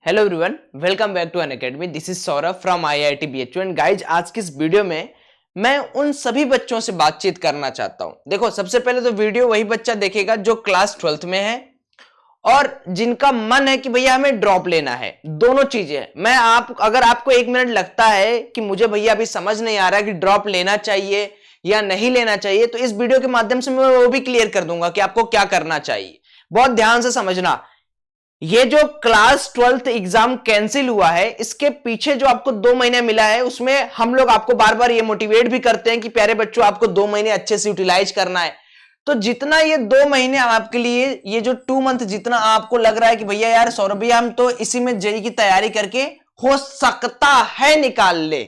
Hello everyone, welcome back to Unacademy. This is Saurabh from IIT BHU and guys, आज की इस video में मैं उन सभी बच्चों से बातचीत करना चाहता हूं। देखो, सबसे पहले तो वीडियो वही बच्चा देखेगा जो क्लास 12th में है और जिनका मन है कि भैया हमें ड्रॉप लेना है। दोनों चीजें मैं अगर आपको 1 मिनट लगता है कि मुझे भैया अभी समझ नहीं आ रहा कि ड्रॉप लेना चाहिए या नहीं लेना चाहिए, तो इस वीडियो के माध्यम से मैं वो भी क्लियर कर दूंगा कि आपको क्या करना चाहिए। बहुत ध्यान से समझना। ये जो क्लास 12th एग्जाम कैंसिल हुआ है, इसके पीछे जो आपको 2 महीने मिला है, उसमें हम लोग आपको बार बार ये मोटिवेट भी करते हैं कि प्यारे बच्चों, आपको 2 महीने अच्छे से यूटिलाइज करना है। तो जितना ये 2 महीने आपके लिए, ये जो 2 मंथ जितना आपको लग रहा है कि भैया यार सौरभ भैया हम तो इसी में जेईई की तैयारी करके हो सकता है निकाल ले,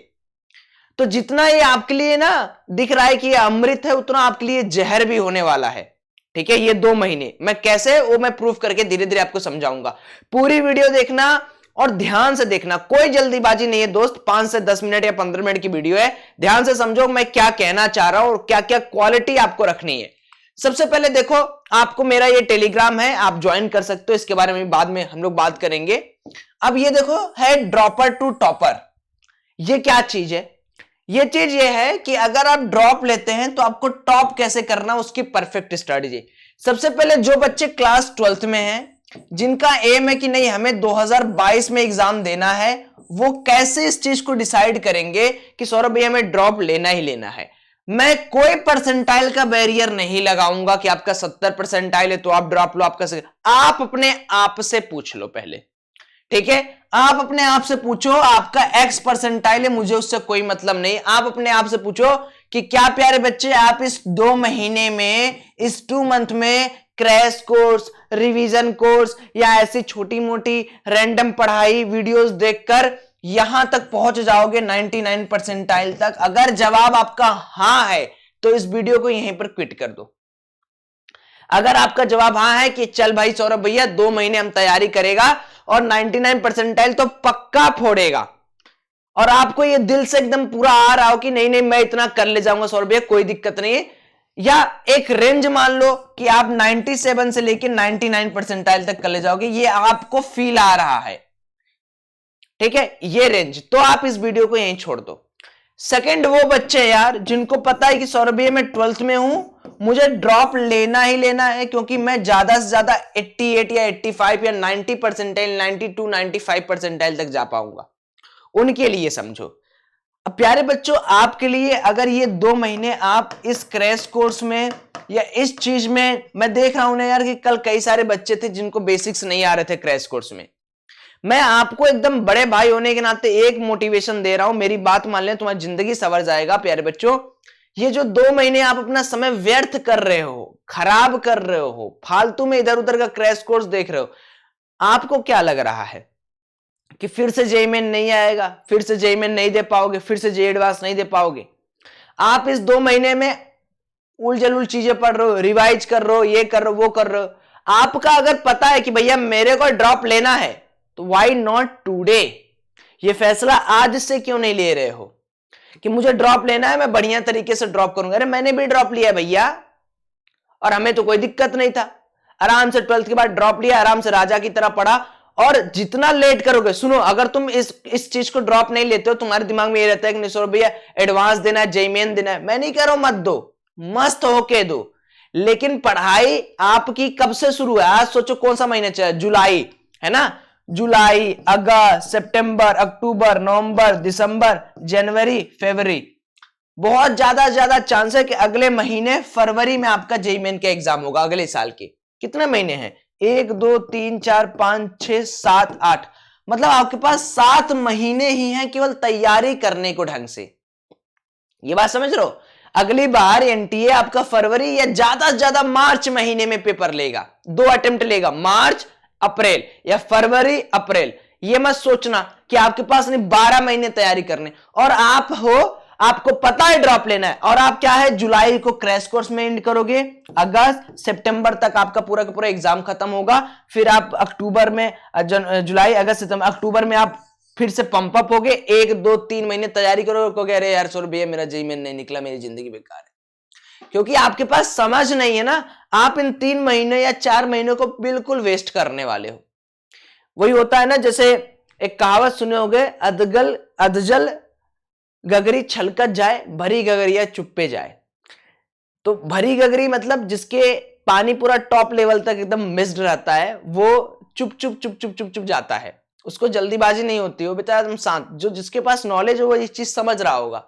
तो जितना ये आपके लिए ना दिख रहा है कि ये अमृत है, उतना आपके लिए जहर भी होने वाला है। ठीक है, ये 2 महीने मैं कैसे, वो मैं प्रूफ करके धीरे धीरे आपको समझाऊंगा। पूरी वीडियो देखना और ध्यान से देखना, कोई जल्दीबाजी नहीं है दोस्त। 5 से 10 मिनट या 15 मिनट की वीडियो है, ध्यान से समझो मैं क्या कहना चाह रहा हूं और क्या क्या क्वालिटी आपको रखनी है। सबसे पहले देखो, आपको मेरा ये टेलीग्राम है, आप ज्वाइन कर सकते हो, इसके बारे में बाद में हम लोग बात करेंगे। अब ये देखो है ड्रॉपर टू टॉपर। ये क्या चीज है? ये चीज ये है कि अगर आप ड्रॉप लेते हैं तो आपको टॉप कैसे करना, उसकी परफेक्ट स्ट्रेटजी। सबसे पहले जो बच्चे क्लास 12th में हैं, जिनका एम है कि नहीं हमें 2022 में एग्जाम देना है, वो कैसे इस चीज को डिसाइड करेंगे कि सौरभ भैया हमें ड्रॉप लेना ही लेना है। मैं कोई परसेंटाइल का बैरियर नहीं लगाऊंगा कि आपका 70 परसेंटाइल है तो आप ड्रॉप लो। आप अपने आप से पूछ लो पहले। ठीक है, आप अपने आप से पूछो, आपका एक्स परसेंटाइल है, मुझे उससे कोई मतलब नहीं। आप अपने आप से पूछो कि क्या प्यारे बच्चे, आप इस 2 महीने में, इस 2 मंथ में क्रैश कोर्स, रिवीजन कोर्स या ऐसी छोटी मोटी रैंडम पढ़ाई वीडियोस देखकर यहां तक पहुंच जाओगे 99 परसेंटाइल तक? अगर जवाब आपका हां है तो इस वीडियो को यहीं पर क्विट कर दो। अगर आपका जवाब हां है कि चल भाई सौरभ भैया 2 महीने हम तैयारी करेगा और 99 परसेंटाइल तो पक्का फोड़ेगा, और आपको ये दिल से एकदम पूरा आ रहा हो कि नहीं नहीं मैं इतना कर ले जाऊंगा सौरभ भैया, कोई दिक्कत नहीं है, या एक रेंज मान लो कि आप 97 से लेकर 99 परसेंटाइल तक कर ले जाओगे, ये आपको फील आ रहा है, ठीक है, ये रेंज, तो आप इस वीडियो को यहीं छोड़ दो। सेकंड, वो बच्चे यार जिनको पता है कि सौरभ भैया मैं 12th में हूं, मुझे ड्रॉप लेना ही लेना है क्योंकि मैं ज्यादा से ज्यादा 88 या 85 या 90 परसेंटाइल, 92 95 परसेंटाइल तक जा पाऊंगा, उनके लिए समझो। अब प्यारे बच्चों, आपके लिए अगर ये 2 महीने आप इस क्रैश कोर्स में या इस चीज में, मैं देख रहा हूं ना यार कि कल कई सारे बच्चे थे जिनको बेसिक्स नहीं आ रहे थे क्रैश कोर्स में। मैं आपको एकदम बड़े भाई होने के नाते एक मोटिवेशन दे रहा हूं, मेरी बात मान लें, तुम्हारी जिंदगी संवर जाएगा। प्यारे बच्चों, ये जो 2 महीने आप अपना समय व्यर्थ कर रहे हो, खराब कर रहे हो, फालतू में इधर उधर का क्रैश कोर्स देख रहे हो, आपको क्या लग रहा है कि फिर से जेईई मेन नहीं आएगा, फिर से जेईई मेन नहीं दे पाओगे, फिर से जेईई एडवांस नहीं दे पाओगे? आप इस 2 महीने में उल चीजें पढ़ रहे हो, रिवाइज कर रहे हो, ये कर रहे हो, वो कर रहे हो। आपका अगर पता है कि भैया मेरे को ड्रॉप लेना है, तो व्हाई नॉट टुडे? ये फैसला आज से क्यों नहीं ले रहे हो कि मुझे ड्रॉप लेना है, मैं बढ़िया तरीके से ड्रॉप करूंगा? अरे मैंने भी ड्रॉप लिया भैया और हमें तो कोई दिक्कत नहीं था, आराम से 12th के बाद ड्रॉप लिया, आराम से राजा की तरह पढ़ा। और जितना लेट करोगे, सुनो, अगर तुम इस चीज को ड्रॉप नहीं लेते हो, तुम्हारे दिमाग में ये रहता है कि नहीं सौरभ भैया एडवांस देना है, जेईई मेन देना है, मैं नहीं कह रहा हूं मत दो, मस्त होके दो, लेकिन पढ़ाई आपकी कब से शुरू है? आज सोचो कौन सा महीना चल, जुलाई है ना, जुलाई, अगस्त, सितंबर, अक्टूबर, नवंबर, दिसंबर, जनवरी, फरवरी, बहुत ज्यादा चांस है कि अगले महीने फरवरी में आपका जेईई मेन का एग्जाम होगा। अगले साल के कितने महीने हैं? 1 2 3 4 5 6 7 8, मतलब आपके पास 7 महीने ही हैं केवल तैयारी करने को ढंग से। ये बात समझ रहे हो? अगली बार एनटीए आपका फरवरी या ज्यादा से ज्यादा मार्च महीने में पेपर लेगा, 2 अटेम्प्ट लेगा, मार्च अप्रैल या फरवरी अप्रैल। ये मत सोचना कि आपके पास नहीं 12 महीने तैयारी करने, और आप हो, आपको पता है ड्रॉप लेना है, और आप क्या है, जुलाई को क्रैश कोर्स में एंड करोगे, अगस्त सितंबर तक आपका पूरा का पूरा एग्जाम खत्म होगा, फिर आप अक्टूबर में, जुलाई अगस्त सितंबर अक्टूबर में आप फिर से पंप अप हो गए, 1 2 3 महीने तैयारी करोगे, अरे यार सौरभ भैया मेरा जेईई मेन नहीं निकला, मेरी जिंदगी बेकार है, क्योंकि आपके पास समझ नहीं है ना। आप इन 3 महीने या 4 महीनों को बिल्कुल वेस्ट करने वाले हो। वही होता है ना, जैसे एक कहावत सुने होगे, अधजल गगरी छलकत जाए, भरी गगरिया चुप्पे जाए। तो भरी गगरी मतलब जिसके पानी पूरा टॉप लेवल तक एकदम मिक्स्ड रहता है, वो चुप चुप चुप चुप चुप चुप जाता है, उसको जल्दीबाजी नहीं होती, वो बेचारा एकदम शांत। जो जिसके पास नॉलेज है वो ये चीज समझ रहा होगा।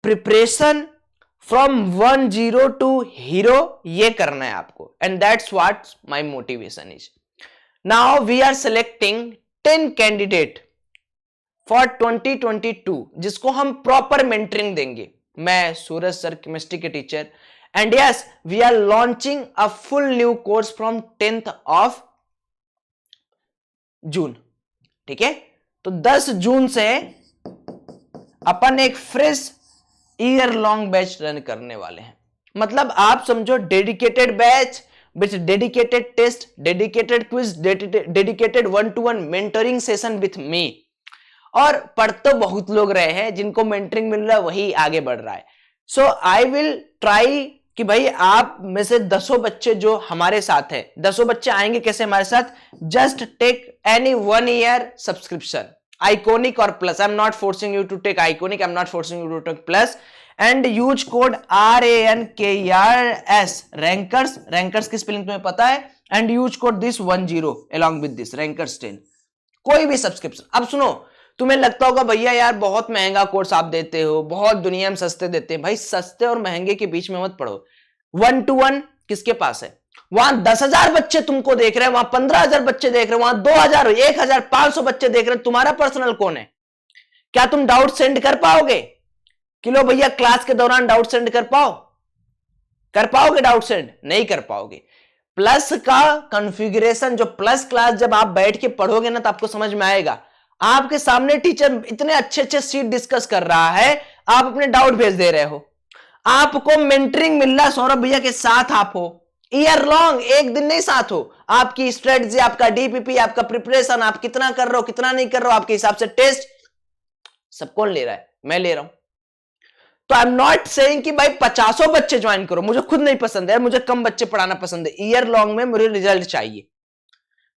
प्रिपरेशन फ्रॉम 1-0 टू हीरो, ये करना है आपको, and that's what my motivation is. Now we are selecting 10 candidate for 2022, जिसको हम प्रॉपर मेंटरिंग देंगे। मैं सूरज सर, केमिस्ट्री के teacher, and yes we are launching a full new course from 10th of June. ठीक है, तो 10 जून से अपन एक fresh year long batch run करने वाले हैं। मतलब आप समझो, dedicated batch with dedicated test, dedicated quiz, dedicated 1-to-1 mentoring session with me. और पढ़ तो बहुत लोग रहे हैं, जिनको मेंटरिंग मिल रहा है वही आगे बढ़ रहा है। सो आई विल ट्राई कि भाई आप में से 10 बच्चे जो हमारे साथ है, 10 बच्चे आएंगे कैसे हमारे साथ, just take any 1 year subscription, Iconic और Plus. I am not forcing you to take Iconic, I am not forcing you to take Plus, and use code RANKERS rankers, rankers की स्पेलिंग तुम्हें पता है, and use code this 10 along with this rankers 10। कोई भी subscription. अब सुनो, तुम्हें लगता होगा भैया यार बहुत महंगा कोर्स आप देते हो, बहुत दुनिया में सस्ते देते हैं। भाई सस्ते और महंगे के बीच में मत पढ़ो। 1-to-1 किसके पास है? वहां 10,000 बच्चे तुमको देख रहे हैं, वहां 15,000 बच्चे देख रहे हैं, वहां 2,000 1,500 बच्चे देख रहे हैं। तुम्हारा पर्सनल कौन है? क्या तुम डाउट सेंड कर पाओगे कि लो भैया क्लास के दौरान डाउट सेंड कर पाओगे डाउट सेंड? नहीं कर पाओगे। प्लस का कॉन्फ़िगरेशन, जो प्लस क्लास जब आप बैठ के पढ़ोगे ना तो आपको समझ में आएगा। आपके सामने टीचर इतने अच्छे सीट डिस्कस कर रहा है, आप अपने डाउट भेज दे रहे हो, आपको मेंटरिंग मिल रहा है, सौरभ भैया के साथ आप हो, ईयर लॉन्ग, एक दिन नहीं साथ हो। आपकी स्ट्रेटजी, आपका डीपीपी, आपका प्रिपरेशन, आप कितना कर रहे हो कितना नहीं कर रहे हो, आपके हिसाब से टेस्ट, सब कौन ले रहा है? मैं ले रहा हूं। तो आई एम नॉट सेइंग कि भाई 50 बच्चे ज्वाइन करो, मुझे खुद नहीं पसंद है, मुझे कम बच्चे पढ़ाना पसंद है। ईयर लॉन्ग में मुझे रिजल्ट चाहिए।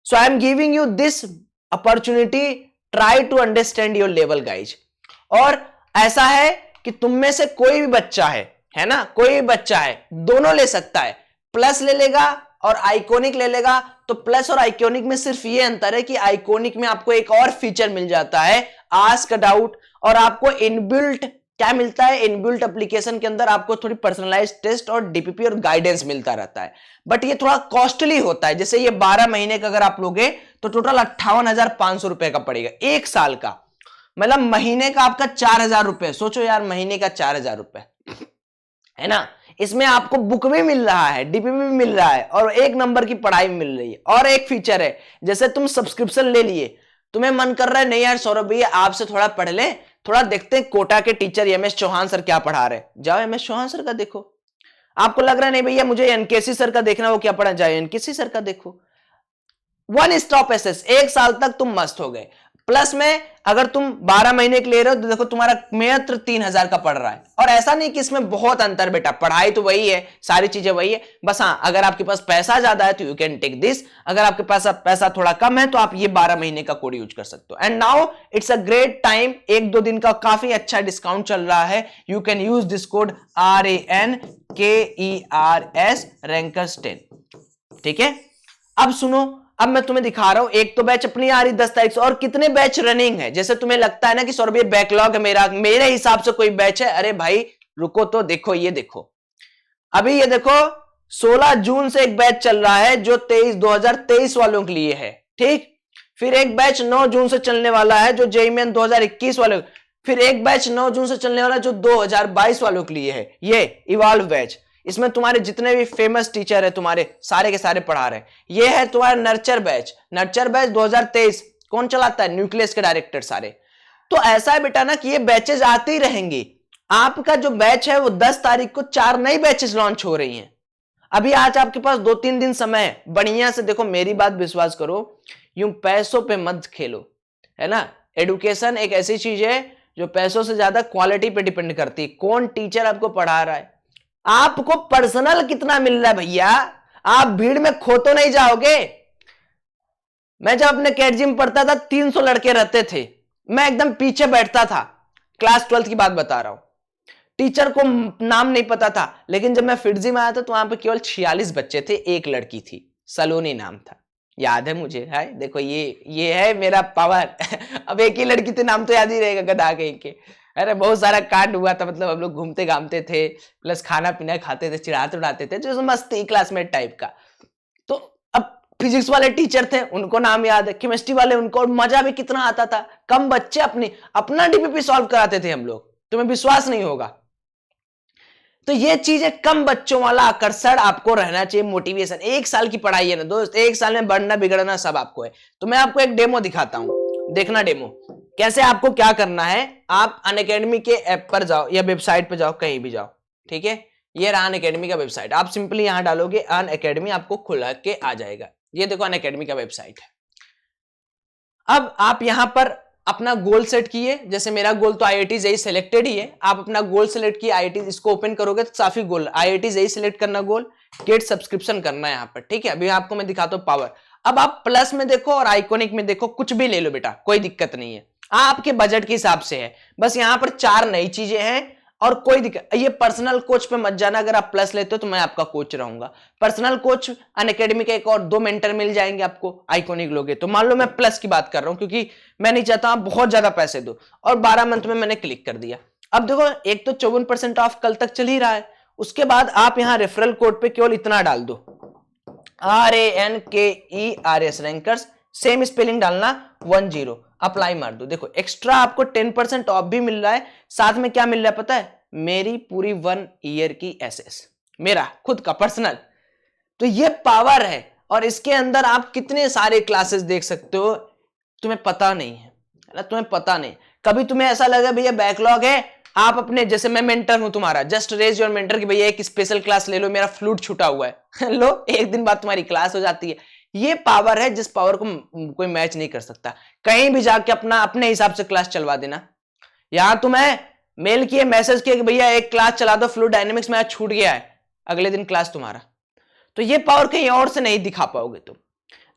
So I am giving you this opportunity, try to understand your level guys. और ऐसा है कि तुम में से कोई भी बच्चा है ना, कोई भी बच्चा है, दोनों ले सकता है, प्लस ले लेगा और आइकॉनिक ले लेगा। तो प्लस और आइकॉनिक में सिर्फ ये अंतर है कि आइकॉनिक में आपको एक और फीचर मिल जाता है, आस्क डाउट, और आपको इनबिल्ट क्या मिलता है, इनबिल्ट एप्लीकेशन के अंदर आपको थोड़ी पर्सनलाइज्ड टेस्ट और डीपीपी और गाइडेंस मिलता रहता है। बट ये थोड़ा कॉस्टली होता है। जैसे ये 12 महीने का अगर आप लोगे तो टोटल 58,500 रुपए का पड़ेगा, एक साल का। मतलब महीने का आपका 4,000 रुपए। सोचो यार, महीने का 4,000 रुपए है ना। इसमें आपको बुक भी मिल रहा है, डीपीपी भी मिल रहा है, और एक नंबर की पढ़ाई मिल रही है। और एक फीचर है, जैसे तुम सब्सक्रिप्शन ले लिए, तुम्हें मन कर रहा है नहीं यार सौरभ भैया आपसे थोड़ा पढ़ ले, थोड़ा देखते हैं कोटा के टीचर MS चौहान सर क्या पढ़ा रहे, जाओ MS चौहान सर का देखो। आपको लग रहा है नहीं भैया मुझे NKC सर का देखना, वो क्या पढ़ा, जाए NKC सर का देखो। 1 स्टॉप SS, एक साल तक तुम मस्त हो गए। प्लस में अगर तुम 12 महीने के ले रहे हो तो देखो तुम्हारा मात्र 3,000 का पड़ रहा है। और ऐसा नहीं कि इसमें बहुत अंतर बेटा, पढ़ाई तो वही है, सारी चीजें वही है, बस हाँ अगर आपके पास पैसा ज्यादा है तो यू कैन टेक दिस, अगर आपके पास पैसा थोड़ा कम है तो आप ये 12 महीने का कोड यूज कर सकते हो। And now it's a great time, 1-2 दिन का काफी अच्छा डिस्काउंट चल रहा है। You can use this code RANKERS rankers 10। ठीक है, अब सुनो, अब मैं तुम्हें दिखा रहा हूं, एक तो बैच अपनी आ रही 10 तारीख से, और कितने बैच रनिंग है। जैसे तुम्हें लगता है ना कि सौरभ ये बैकलॉग है मेरा, मेरे हिसाब से कोई बैच है, अरे भाई रुको तो देखो, ये देखो अभी, ये देखो 16 जून से एक बैच चल रहा है जो 2023 वालों के लिए है। ठीक, फिर एक बैच 9 जून से चलने वाला है जो JEE मेन 2021 वालों, फिर एक बैच 9 जून से चलने वाला जो 2022 वालों के लिए है, ये इवॉल्व बैच। इसमें तुम्हारे जितने भी फेमस टीचर है तुम्हारे सारे के सारे पढ़ा रहे हैं। ये है तुम्हारा नर्चर बैच, नर्चर बैच 2023, कौन चलाता है, न्यूक्लियस के डायरेक्टर सारे। तो ऐसा है बेटा ना कि ये बैचेज आते ही रहेंगे। आपका जो बैच है वो 10 तारीख को 4 नई बैचेज लॉन्च हो रही हैं। अभी आज आपके पास 2-3 दिन समय है, बढ़िया से देखो, मेरी बात विश्वास करो, यूं पैसों पे मत खेलो, है ना। एडुकेशन एक ऐसी चीज है जो पैसों से ज्यादा क्वालिटी पे डिपेंड करती है। कौन टीचर आपको पढ़ा रहा है, आपको पर्सनल कितना मिल रहा है भैया, आप भीड़ में खो तो नहीं जाओगे। मैं जब अपने कैट जिम पढ़ता था 300 लड़के रहते थे, मैं एकदम पीछे बैठता था। क्लास 12th की बात बता रहा हूं। टीचर को नाम नहीं पता था, लेकिन जब मैं फिटजी में आया था तो वहां पे केवल 46 बच्चे थे, एक लड़की थी, सलोनी नाम था, याद है मुझे। है देखो, ये है मेरा पावर। अब एक ही लड़की थी, नाम तो याद ही रहेगा, गधा कहीं के। अरे बहुत सारा कांड हुआ था, मतलब हम लोग घूमते घामते थे, प्लस खाना पीना खाते थे, चिढ़ाते उड़ाते थे, जो मस्ती क्लासमेट टाइप का। तो अब फिजिक्स वाले टीचर थे, उनको नाम याद है, केमिस्ट्री वाले उनको, और मजा भी कितना आता था। कम बच्चे अपना डीपीपी सॉल्व कराते थे हम लोग, तुम्हें विश्वास नहीं होगा। तो ये चीजें, कम बच्चों वाला आकर्षण आपको रहना चाहिए, मोटिवेशन। 1 साल की पढ़ाई है ना दोस्त, 1 साल में बढ़ना बिगड़ना सब आपको है। तो मैं आपको एक डेमो दिखाता हूं, देखना डेमो कैसे आपको क्या करना है। आप अनअकैडमी के ऐप पर जाओ या वेबसाइट पर जाओ, कहीं भी जाओ, ठीक है। ये रहा अनअकैडमी का वेबसाइट, आप सिंपली यहां डालोगे अनअकैडमी, आपको खुला के आ जाएगा। ये देखो अनअकैडमी का वेबसाइट है। अब आप यहां पर अपना गोल सेट किए, जैसे मेरा गोल तो IIT जेईई सिलेक्टेड ही है। आप अपना गोल सेलेक्ट किए, IIT इसको ओपन करोगे तो काफी गोल, IIT जेईई सिलेक्ट करना गोल, गेट सब्सक्रिप्शन करना है यहाँ पर, ठीक है। अभी आपको मैं दिखाता हूँ पावर। अब आप प्लस में देखो और आइकॉनिक में देखो, कुछ भी ले लो बेटा, कोई दिक्कत नहीं है, आपके बजट के हिसाब से है। बस यहाँ पर 4 नई चीजें हैं और कोई दिक्कत। ये पर्सनल कोच पे मत जाना, अगर आप प्लस लेते हो तो मैं आपका कोच रहूंगा। पर्सनल कोच अनअकैडमी के एक और 2 मेंटर मिल जाएंगे आपको, आइकॉनिक लोगे तो। मान लो मैं प्लस की बात कर रहा हूं, क्योंकि मैं नहीं चाहता आप बहुत ज्यादा पैसे दो, और 12 मंथ में मैंने क्लिक कर दिया। अब देखो, एक तो 54% ऑफ कल तक चल ही रहा है। उसके बाद आप यहां रेफरल कोड पे केवल इतना डाल दो, RANKERS, रैंकर्स, सेम स्पेलिंग डालना 10, अप्लाई मार दो। देखो एक्स्ट्रा आपको 10% ऑफ भी मिल रहा है, साथ में क्या मिल रहा है पता है, मेरी पूरी 1 ईयर की SS, मेरा खुद का पर्सनल। तो ये पावर है, और इसके अंदर आप कितने सारे क्लासेस देख सकते हो, तुम्हें पता नहीं है ना, तुम्हें पता नहीं। कभी तुम्हें ऐसा लगा भैया बैकलॉग है, आप अपने, जैसे मैं मेंटर हूं तुम्हारा, जस्ट रेज योर मेंटर कि भैया एक स्पेशल क्लास ले लो, मेरा फ्लूट छूटा हुआ है। लो, एक दिन बाद तुम्हारी क्लास हो जाती है। ये पावर है जिस पावर को कोई मैच नहीं कर सकता। कहीं भी जाके अपने हिसाब से क्लास चलवा देना। यहां तुम्हें मेल किए, मैसेज किए कि भैया एक क्लास चला दो, फ्लूइड डायनेमिक्स में आज छूट गया है, अगले दिन क्लास तुम्हारा। तो ये पावर कहीं और से नहीं दिखा पाओगे तुम।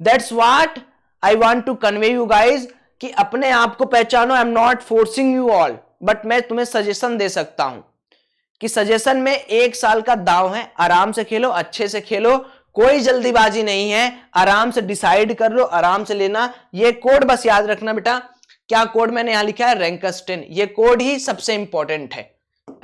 That's what I want to convey you guys, कि अपने आप को पहचानो। I am not forcing you all, but मैं तुम्हें सजेशन दे सकता हूं कि सजेशन में 1 साल का दाव है, आराम से खेलो, अच्छे से खेलो, कोई जल्दीबाजी नहीं है, आराम से डिसाइड कर लो, आराम से लेना। ये कोड बस याद रखना बेटा, क्या कोड मैंने यहां लिखा है, रैंकर्स 10, ये कोड ही सबसे इंपॉर्टेंट है।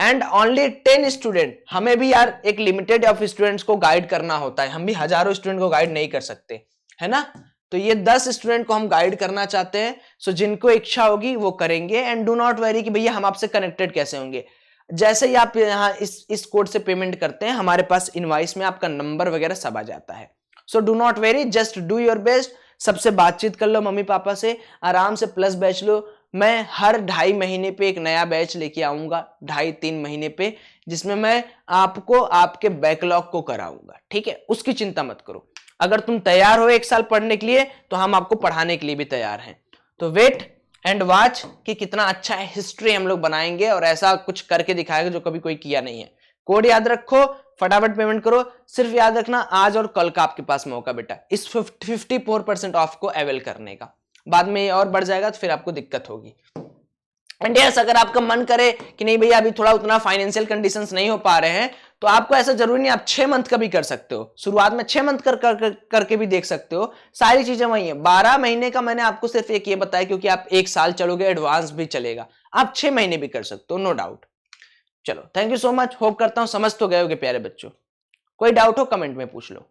एंड ओनली 10 स्टूडेंट, हमें भी यार एक लिमिटेड ऑफ स्टूडेंट्स को गाइड करना होता है, हम भी हजारों स्टूडेंट को गाइड नहीं कर सकते, है ना। तो ये 10 स्टूडेंट को हम गाइड करना चाहते हैं। सो जिनको इच्छा होगी वो करेंगे, एंड डू नॉट वरी कि भैया हम आपसे कनेक्टेड कैसे होंगे। जैसे ही आप यहाँ इस कोड से पेमेंट करते हैं, हमारे पास इनवॉइस में आपका नंबर वगैरह सब आ जाता है। So do not very, just do your best. सबसे बातचीत कर लो, मम्मी पापा से आराम से प्लस बैच लो। मैं हर 2.5 महीने पे एक नया बैच लेके आऊंगा, 2.5-3 महीने पे, जिसमें मैं आपको आपके बैकलॉग को कराऊंगा, ठीक है। उसकी चिंता मत करो। अगर तुम तैयार हो 1 साल पढ़ने के लिए, तो हम आपको पढ़ाने के लिए भी तैयार हैं। तो वेट एंड वॉच कि कितना अच्छा है, हिस्ट्री हम लोग बनाएंगे और ऐसा कुछ करके दिखाएंगे जो कभी कोई किया नहीं है। कोड याद रखो, फटाफट पेमेंट करो। सिर्फ याद रखना आज और कल का आपके पास मौका बेटा, इस 54% ऑफ को अवेल करने का। बाद में ये और बढ़ जाएगा तो फिर आपको दिक्कत होगी। एंड यस, अगर आपका मन करे कि नहीं भैया अभी थोड़ा उतना फाइनेंशियल कंडीशंस नहीं हो पा रहे हैं, तो आपको ऐसा जरूरी नहीं, आप 6 मंथ का भी कर सकते हो। शुरुआत में 6 मंथ करके भी देख सकते हो। सारी चीजें वही है। 12 महीने का मैंने आपको सिर्फ एक ये बताया क्योंकि आप 1 साल चलोगे, एडवांस भी चलेगा। आप 6 महीने भी कर सकते हो, नो डाउट। चलो, thank you so much. Hope करता हूं समझ तो गए होगे प्यारे बच्चों। कोई डाउट हो कमेंट में पूछ लो।